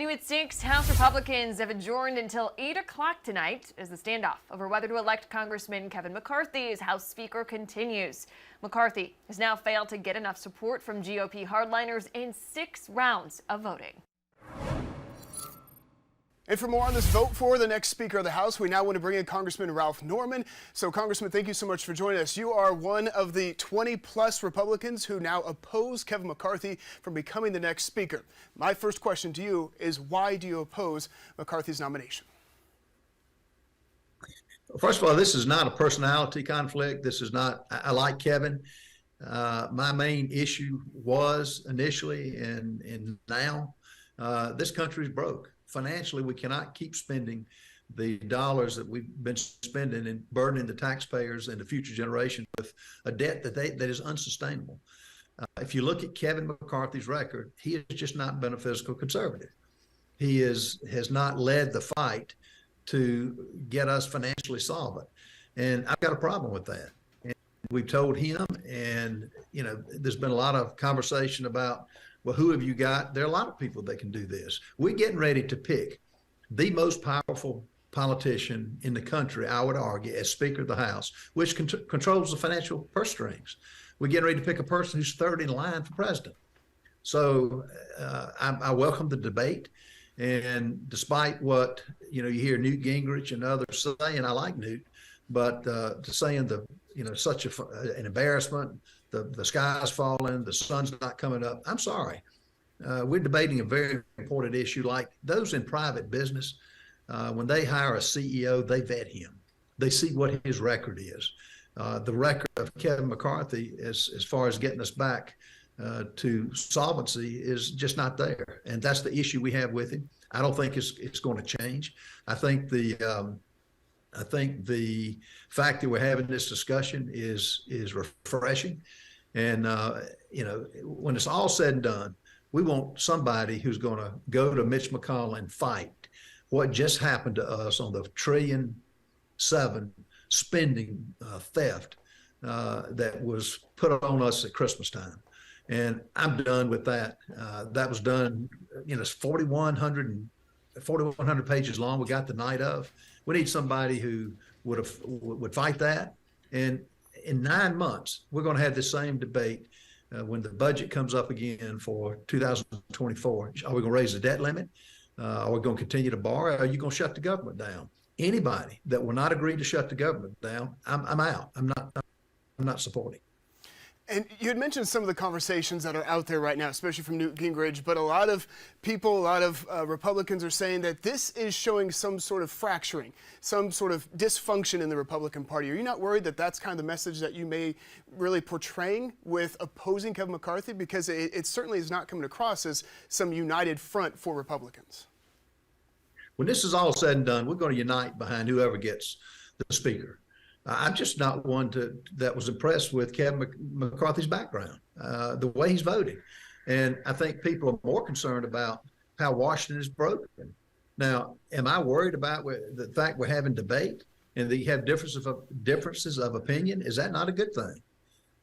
New at 6, House Republicans have adjourned until 8 o'clock tonight as the standoff over whether to elect Congressman Kevin McCarthy as House Speaker continues. McCarthy has now failed to get enough support from GOP hardliners in 6 rounds of voting. And for more on this vote for the next Speaker of the House, we now want to bring in Congressman Ralph Norman. So, Congressman, thank you so much for joining us. You are one of the 20-plus Republicans who now oppose Kevin McCarthy from becoming the next Speaker. My first question to you is, why do you oppose McCarthy's nomination? First of all, this is not a personality conflict. This is not, I like Kevin. My main issue was initially and now, this country's broke. Financially, we cannot keep spending the dollars that we've been spending and burdening the taxpayers and the future generation with a debt that is unsustainable. If you look at Kevin McCarthy's record, he has just not been a fiscal conservative. He has not led the fight to get us financially solvent. And I've got a problem with that. And we've told him, and there's been a lot of conversation about, well, who have you got? There are a lot of people that can do this. We're getting ready to pick the most powerful politician in the country, I would argue, as Speaker of the House, which controls the financial purse strings. We're getting ready to pick a person who's third in line for president. So I welcome the debate. And despite what, you hear Newt Gingrich and others say, and I like Newt, but to saying such an embarrassment, the sky's falling, the sun's not coming up. I'm sorry. We're debating a very important issue like those in private business. When they hire a CEO, they vet him. They see what his record is. The record of Kevin McCarthy, as far as getting us back to solvency, is just not there. And that's the issue we have with him. I don't think it's going to change. I think the fact that we're having this discussion is refreshing. And, when it's all said and done, we want somebody who's going to go to Mitch McConnell and fight what just happened to us on the $1.7 trillion spending theft that was put on us at Christmas time. And I'm done with that. That was done, it's 4,100 pages long. We got the night of. We need somebody who would fight that. And in 9 months, we're going to have the same debate when the budget comes up again for 2024. Are we going to raise the debt limit? Are we going to continue to borrow? Are you going to shut the government down? Anybody that will not agree to shut the government down, I'm out. I'm not supporting. And you had mentioned some of the conversations that are out there right now, especially from Newt Gingrich, but a lot of people, a lot of Republicans are saying that this is showing some sort of fracturing, some sort of dysfunction in the Republican Party. Are you not worried that that's kind of the message that you may really portraying with opposing Kevin McCarthy? Because it certainly is not coming across as some united front for Republicans. When this is all said and done, we're going to unite behind whoever gets the speaker. I'm just not one that was impressed with Kevin McCarthy's background, the way he's voting. And I think people are more concerned about how Washington is broken. Now, am I worried about the fact we're having debate and that you have differences of opinion? Is that not a good thing?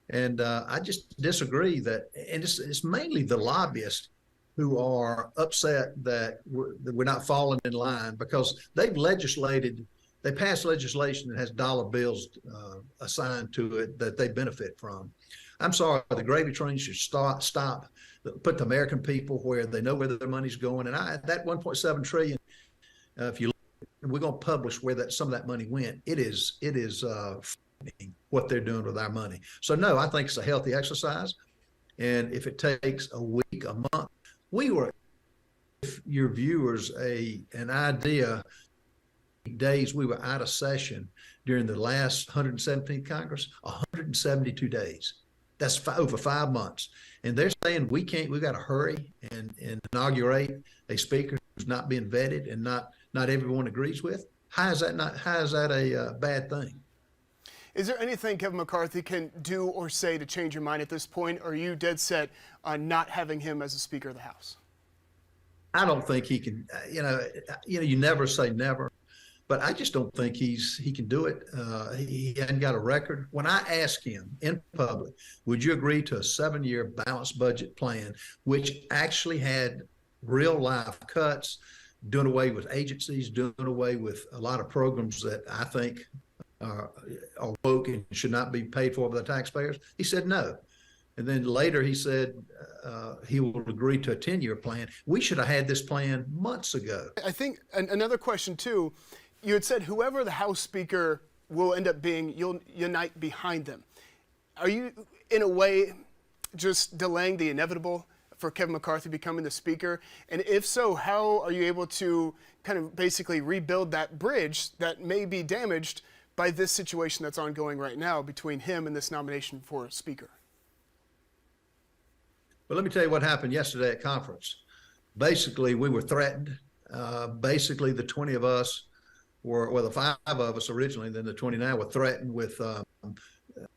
And I just disagree that, and it's mainly the lobbyists who are upset that we're not falling in line because they passed legislation that has dollar bills assigned to it that they benefit from. I'm sorry, the gravy train should stop, put the American people where they know where their money's going. And that 1.7 trillion, if you look, we're going to publish where some of that money went. It is what they're doing with our money. So no, I think it's a healthy exercise. And if it takes a week, a month, if your viewers an idea. Days we were out of session during the last 117th Congress, 172 days. That's over 5 months. And they're saying we've got to hurry and inaugurate a speaker who's not being vetted and not everyone agrees with. How is that a bad thing? Is there anything Kevin McCarthy can do or say to change your mind at this point, or are you dead set on not having him as a Speaker of the House? I don't think he can, you never say never. But I just don't think he can do it. He hasn't got a record. When I asked him in public, would you agree to a 7-year balanced budget plan, which actually had real life cuts, doing away with agencies, doing away with a lot of programs that I think are woke and should not be paid for by the taxpayers? He said no. And then later he said he will agree to a 10-year plan. We should have had this plan months ago. I think another question too, you had said whoever the House Speaker will end up being, you'll unite behind them. Are you, in a way, just delaying the inevitable for Kevin McCarthy becoming the Speaker? And if so, how are you able to kind of basically rebuild that bridge that may be damaged by this situation that's ongoing right now between him and this nomination for Speaker? But let me tell you what happened yesterday at conference. Basically, we were threatened. Basically, the 20 of us were, well, the 5 of us originally, then the 29 were threatened with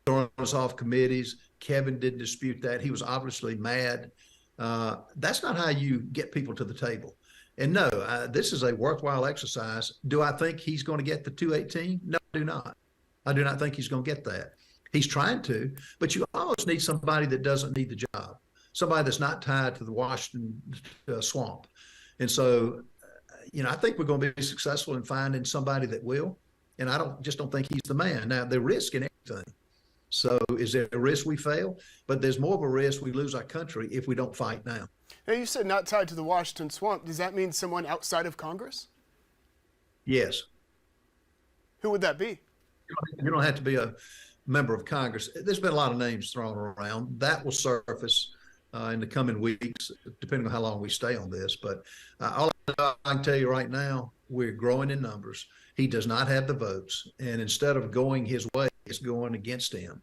throwing us off committees. Kevin didn't dispute that. He was obviously mad. That's not how you get people to the table. And no, this is a worthwhile exercise. Do I think he's going to get the 218? No, I do not. I do not think he's going to get that. He's trying to, but you always need somebody that doesn't need the job, somebody that's not tied to the Washington swamp. And so, I think we're going to be successful in finding somebody that will. And I just don't think he's the man. Now, the risk in everything. So is there a risk we fail? But there's more of a risk we lose our country if we don't fight now. Now, you said not tied to the Washington swamp. Does that mean someone outside of Congress? Yes. Who would that be? You don't have to be a member of Congress. There's been a lot of names thrown around. That will surface in the coming weeks, depending on how long we stay on this. But all I can tell you right now, we're growing in numbers. He does not have the votes. And instead of going his way, it's going against him.